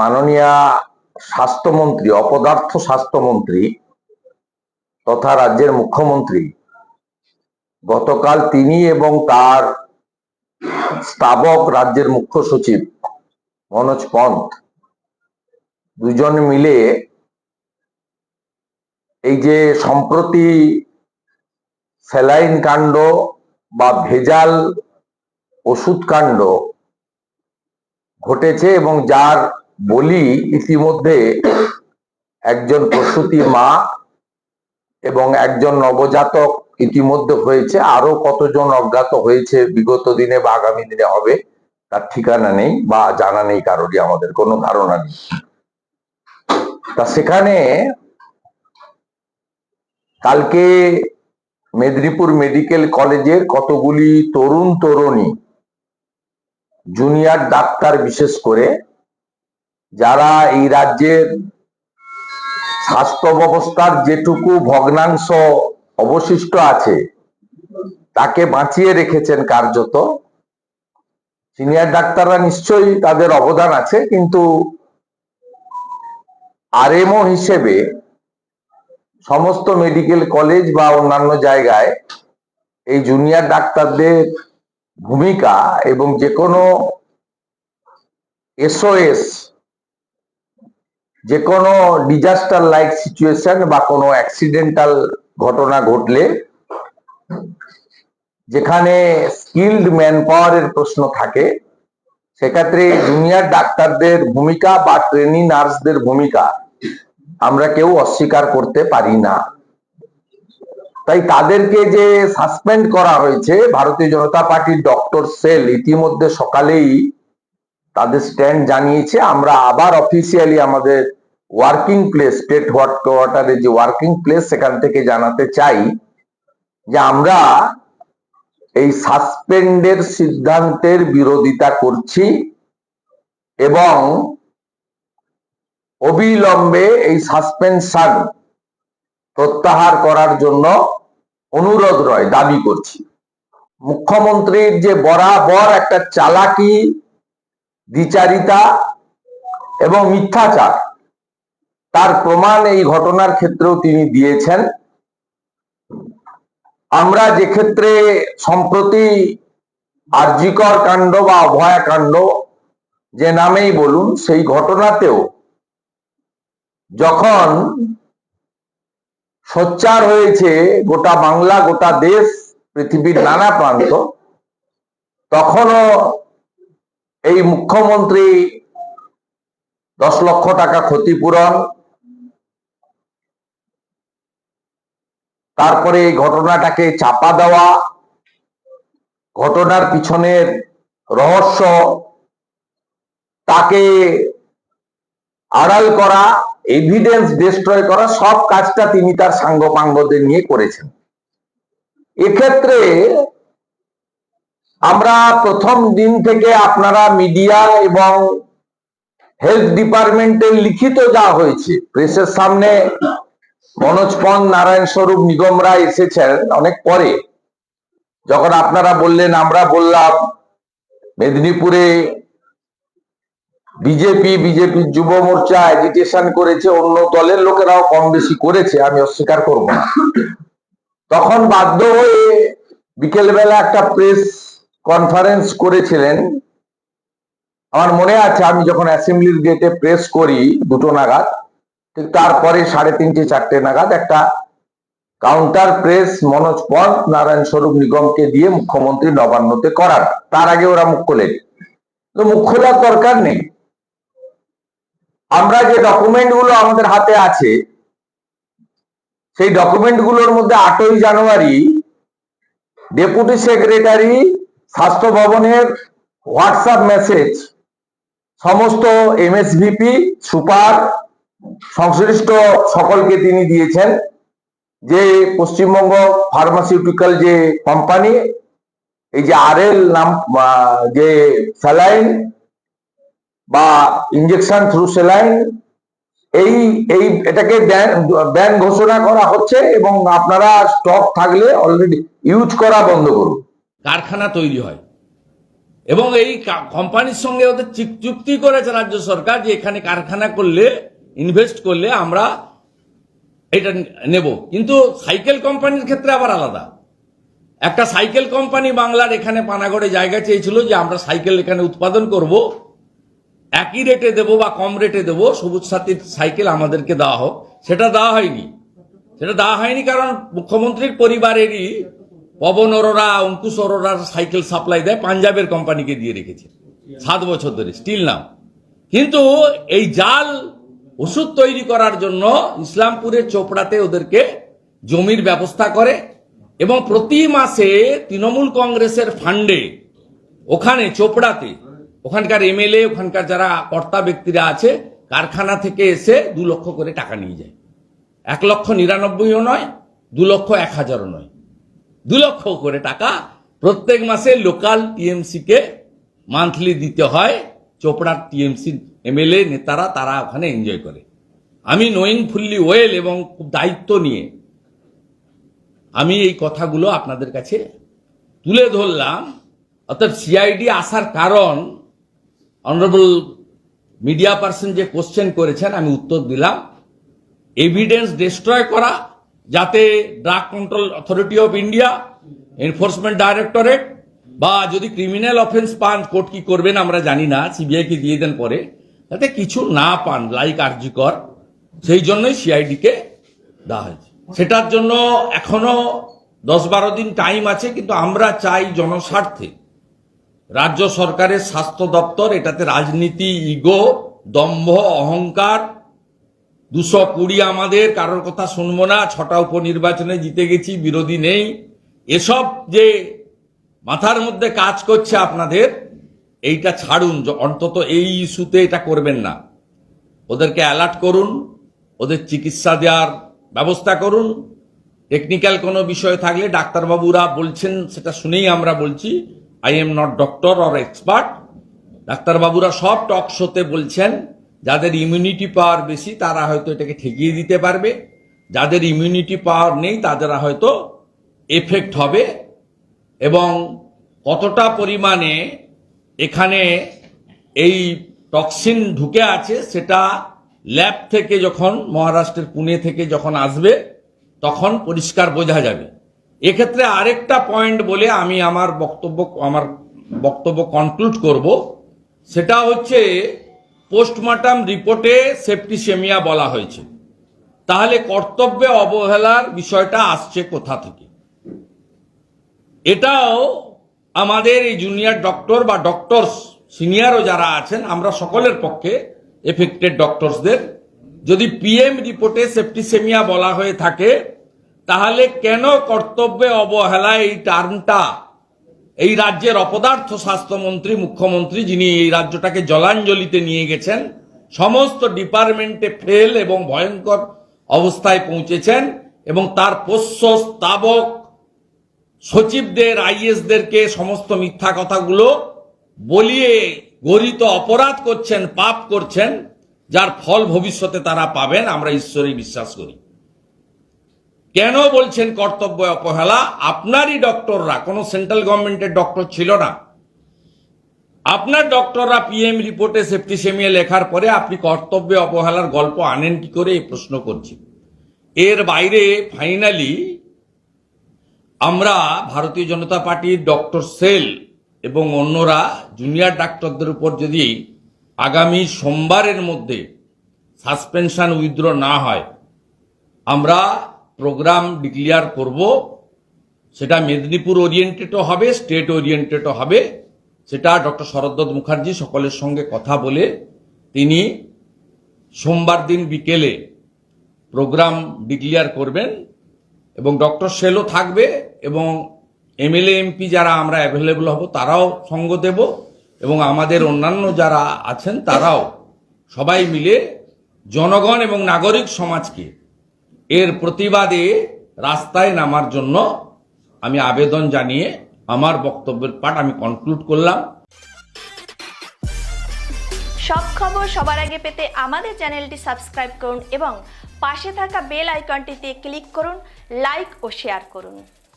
মাননীয় স্বাস্থ্যমন্ত্রী, অপদার্থ স্বাস্থ্যমন্ত্রী তথা রাজ্যের মুখ্যমন্ত্রী গতকাল তিনি এবং তার স্তাবক রাজ্যের মুখ্য সচিব মনোজ পন্থ দুজন মিলে এই যে সম্প্রতি স্যালাইন কাণ্ড বা ভেজাল ওষুধ কাণ্ড ঘটেছে এবং যার বলি ইতিমধ্যে একজন প্রসূতি মা এবং একজন নবজাতক ইতিমধ্যে হয়েছে, আরো কতজন অজ্ঞাত হয়েছে বিগত দিনে বা আগামী দিনে হবে তার ঠিকানা নেই বা জানা নেই, কারোরই আমাদের কোনো ধারণা নেই। তা সেখানে কালকে মেদিনীপুর মেডিকেল কলেজের কতগুলি তরুণ তরুণী জুনিয়র ডাক্তার বিশেষ করে যারা এই রাজ্যের স্বাস্থ্য ব্যবস্থার যেটুকু ভগ্নাংশ অবশিষ্ট আছে তাকে বাঁচিয়ে রেখেছেন কার্যত। সিনিয়র ডাক্তাররা নিশ্চয়ই তাদের অবদান আছে, কিন্তু আরএমও হিসেবে সমস্ত মেডিকেল কলেজ বা অন্যান্য জায়গায় এই জুনিয়র ডাক্তারদের ভূমিকা এবং যে কোনো এসওএস, যে কোনো ডিজাস্টার লাইক সিচুয়েশন বা কোনো অ্যাক্সিডেন্টাল ঘটনা ঘটলে যেখানে স্কিল্ড ম্যান পাওয়ারের প্রশ্ন থাকে সেক্ষেত্রে জুনিয়র ডাক্তারদের ভূমিকা বা ট্রেনি নার্সদের ভূমিকা আমরা কেউ অস্বীকার করতে পারি না। তাই তাদেরকে যে সাসপেন্ড করা হয়েছে, ভারতীয় জনতা পার্টির ডক্টর সেল ইতিমধ্যে সকালেই তাদের স্ট্যান্ড জানিয়েছে। আমরা আবার অফিসিয়ালি আমাদের ওয়ার্কিং প্লেস, স্টেট হেডকোয়ার্টারের যে ওয়ার্কিং প্লেস সেখান থেকে জানাতে চাই যে আমরা এই সাসপেন্ডের সিদ্ধান্তের বিরোধিতা করছি এবং অবিলম্বে এই সাসপেনশন প্রত্যাহার করার জন্য অনুরোধ রয় দাবি করছি। মুখ্যমন্ত্রীর যে বরাবর একটা চালাকি, দ্বিচারিতা এবং মিথ্যাচার তার প্রমাণ এই ঘটনার ক্ষেত্রেও তিনি দিয়েছেন। আমরা যে ক্ষেত্রে সম্প্রতি আরজিকর কাণ্ড বা অভয়া কাণ্ড যে নামেই বলুন, সেই ঘটনাতেও যখন সোচ্চার হয়েছে গোটা বাংলা, গোটা দেশ, পৃথিবীর নানা প্রান্ত, তখনও এই মুখ্যমন্ত্রী 10 লক্ষ টাকা ক্ষতিপূরণ, তারপরে এই ঘটনাটাকে চাপা দেওয়া, ঘটনার পিছনের রহস্য তাকে আড়াল করা, এভিডেন্স ডিস্ট্রয় করা, সব কাজটা তিনি তার সাঙ্গপাঙ্গদের নিয়ে করেছেন। এক্ষেত্রে আমরা প্রথম দিন থেকে আপনারা মিডিয়া এবং হেলথ ডিপার্টমেন্টের লিখিত যা হয়েছে, প্রেসের সামনে মনোজ পন্থ, নারায়ণ স্বরূপ, নিগম রায় এসেছেন অনেক পরে, যখন আপনারা বললেন, আমরা বললাম মেদিনীপুরে বিজেপির যুব মোর্চা এজিটেশন করেছে, অন্য দলের লোকেরাও কম বেশি করেছে, আমি অস্বীকার করব না। তখন বাধ্য হয়ে বিকেলবেলা একটা প্রেস কনফারেন্স করেছিলেন। আমার মনে আছে আমি যখন অ্যাসেম্বলির গেটে প্রেস করি 2টো নাগাদ, ঠিক তারপরে 3:30 4টে নাগাদ একটা কাউন্টার প্রেস মনোজ পন্থ, নারায়ণ স্বরূপ, নিগমকে দিয়ে মুখ্যমন্ত্রী নবান্নতে করার, তার আগে ওরা মুখ খোলেন। তো মুখ খোলার দরকার নেই। আমরা যে ডকুমেন্ট গুলো আমাদের হাতে আছে সেই ডকুমেন্ট গুলোর মধ্যে 8ই জানুয়ারি ডেপুটি সেক্রেটারি স্বাস্থ্য ভবনের হোয়াটসঅ্যাপ মেসেজ সমস্ত এমএসভিপি, সুপার, সংশ্লিষ্ট সকলকে তিনি দিয়েছেন যে পশ্চিমবঙ্গ ফার্মাসিউটিক্যাল যে কোম্পানি, এই যে আরএল নাম যে স্যালাইন বা ইনজেকশন থ্রু স্যালাইন, এটাকে ব্যান ঘোষণা করা হচ্ছে এবং আপনারা স্টক থাকলে অলরেডি ইউজ করা বন্ধ করুন। কারখানা তৈরি হয়, এবং এই কোম্পানির সঙ্গে ওদের চুক্তি করেছে রাজ্য সরকার যে এখানে কারখানা করলে, ইনভেস্ট করলে আমরা এটা নেব। কিন্তু সাইকেল কোম্পানির ক্ষেত্রে আবার আলাদা। একটা সাইকেল কোম্পানি বাংলার এখানে পানাগড়ে জায়গা চেয়েছিল যে আমরা সাইকেল এখানে উৎপাদন করব, একই রেটে দেবো বা কম রেটে দেবো, সবুজ সাথীর সাইকেল আমাদেরকে দেওয়া হোক। সেটা দেওয়া হয়নি কারণ মুখ্যমন্ত্রীর পরিবারেরই পবন অরোরা, অঙ্কুশ অরোরার সাইকেল সাপ্লাই দেয়, পাঞ্জাবের কোম্পানিকে দিয়ে রেখেছে 7 বছর ধরে, স্টিল নাও। কিন্তু এই জাল ওষুধ তৈরি করার জন্য ইসলামপুরের চোপড়াতে ওদেরকে জমির ব্যবস্থা করে এবং প্রতি মাসে তৃণমূল কংগ্রেসের ফান্ডে ওখানে চোপড়াতে ওখানকার এমএলএ, ওখানকার যারা কর্তা ব্যক্তিরা আছে, কারখানা থেকে এসে 2 লক্ষ করে টাকা নিয়ে যায়। 1,99,000 নয়, 2,01,000 নয়, 2 লক্ষ করে টাকা প্রত্যেক মাসে লোকাল টিএমসি কে মান্থলি দিতে হয়। চোপড়ার টিএমসি এমএলএ নেতারা তারা ওখানে এনজয় করে। আমি নোয়িং ফুললি ওয়েল এবং খুব দায়িত্ব নিয়ে আমি এই কথাগুলো আপনাদের কাছে তুলে ধরলাম। অর্থাৎ সিআইডি আসার কারণ অনারেবল মিডিয়া পার্সন যে কোশ্চেন করেছেন আমি উত্তর দিলাম, এভিডেন্স ডিস্ট্রয় করা, যাতে drug control authority of India, enforcement directorate বা যদি ক্রিমিনাল অফেন্স পান, কোর্ট কি করবেন আমরা জানি না, সিবিআই কে দিয়ে দেন পরে, যাতে কিছু না পান লাইক আরজিকর, সেই জন্যই সিআইডি কে দেওয়া হয়েছে। সেটার জন্য এখনো 10-12 দিন টাইম আছে, কিন্তু আমরা চাই জনস্বার্থে রাজ্য সরকারের স্বাস্থ্য দপ্তর এটাতে রাজনীতি, ইগো, দম্ভ, অহংকার, 220 আমাদের, কারোর কথা শুনবো না, 6টা উপনির্বাচনে জিতে গেছি, বিরোধী নেই, এসব যে মাথার মধ্যে কাজ করছে আপনাদের, এইটা ছাড়ুন। অন্তত এই ইস্যুতে এটা করবেন না। ওদেরকে অ্যালার্ট করুন, ওদের চিকিৎসা দেওয়ার ব্যবস্থা করুন। টেকনিক্যাল কোনো বিষয় থাকলে ডাক্তারবাবুরা বলছেন, সেটা শুনেই আমরা বলছি, I am not doctor or expert. ডাক্তারবাবুরা সব টক শোতে বলছেন যাদের ইমিউনিটি পাওয়ার বেশি তারা হয়তো এটাকে ঠেকিয়ে দিতে পারবে, যাদের ইমিউনিটি পাওয়ার নেই তাদের হয়তো এফেক্ট হবে। এবং কতটা পরিমাণে এখানে এই টক্সিন ঢুকে আছে সেটা ল্যাব থেকে যখন, মহারাষ্ট্রের পুনে থেকে যখন আসবে তখন পরিষ্কার বোঝা যাবে। এক্ষেত্রে আরেকটা পয়েন্ট বলে আমি আমার বক্তব্য কনক্লুড করব, সেটা হচ্ছে পোস্টমর্টম রিপোর্টে সেপ্টিসেমিয়া বলা হয়েছে, তাহলে কর্তব্যে অবহেলার বিষয়টা আসছে কোথা থেকে? এটাও আমাদের এই জুনিয়র ডক্টর বা ডক্টরস সিনিয়রও যারা আছেন, আমরা সকলের পক্ষে, এফেক্টেড ডক্টরসদের, যদি পিএম রিপোর্টে সেপ্টিসেমিয়া বলা হয়ে থাকে তাহলে কেন কর্তব্যে অবহেলা এই টার্মটা এই রাজ্যের অপদার্থ স্বাস্থ্যমন্ত্রী, মুখ্যমন্ত্রী, যিনি এই রাজ্যটাকে জলাঞ্জলিতে নিয়ে গেছেন, সমস্ত ডিপার্টমেন্টে ফেল এবং ভয়ঙ্কর অবস্থায় পৌঁছেছেন, এবং তার পোষ্য স্তাবক সচিবদের, আইএসদেরকে সমস্ত মিথ্যা কথাগুলো বলিয়ে গরিত অপরাধ করছেন, পাপ করছেন, যার ফল ভবিষ্যতে তারা পাবেন, আমরা ঈশ্বরে বিশ্বাস করি। কেন বলছেন কর্তব্য অবহেলা? আপনারই ডক্টররা, কোনো সেন্ট্রাল গভর্নমেন্টের ডক্টর ছিল না, আপনার ডক্টররা পিএম রিপোর্টে সেপ্টিসেমিয়া লেখার পরে আপনি কর্তব্যে অবহেলার গল্প আনেন কি করে, এই প্রশ্ন করছি। এর বাইরে ফাইনালি আমরা ভারতীয় জনতা পার্টির ডক্টর সেল এবং অন্যরা জুনিয়র ডাক্তারদের উপর যদি আগামী সোমবারের মধ্যে সাসপেনশন উইথড্র না হয়, আমরা প্রোগ্রাম ডিক্লেয়ার করব। সেটা মেদিনীপুর ওরিয়েন্টেডও হবে, স্টেট ওরিয়েন্টেডও হবে। সেটা ডক্টর শরদ্দত্ত মুখার্জি সকলের সঙ্গে কথা বলে তিনি সোমবার দিন বিকেলে প্রোগ্রাম ডিক্লেয়ার করবেন, এবং ডক্টর সেলও থাকবে, এবং এমএলএ এমপি যারা আমরা অ্যাভেলেবল হব তারাও সঙ্গ দেব, এবং আমাদের অন্যান্য যারা আছেন তারাও, সবাই মিলে জনগণ এবং নাগরিক সমাজকে এর প্রতিবাদে রাস্তায় নামার জন্য আমি আবেদন জানিয়ে আমার বক্তব্যের পাঠ আমি কনক্লুড করলাম। সব খবর সবার আগে পেতে আমাদের চ্যানেলটি সাবস্ক্রাইব করুন এবং পাশে থাকা বেল আইকনটিতে ক্লিক করুন, লাইক ও শেয়ার করুন।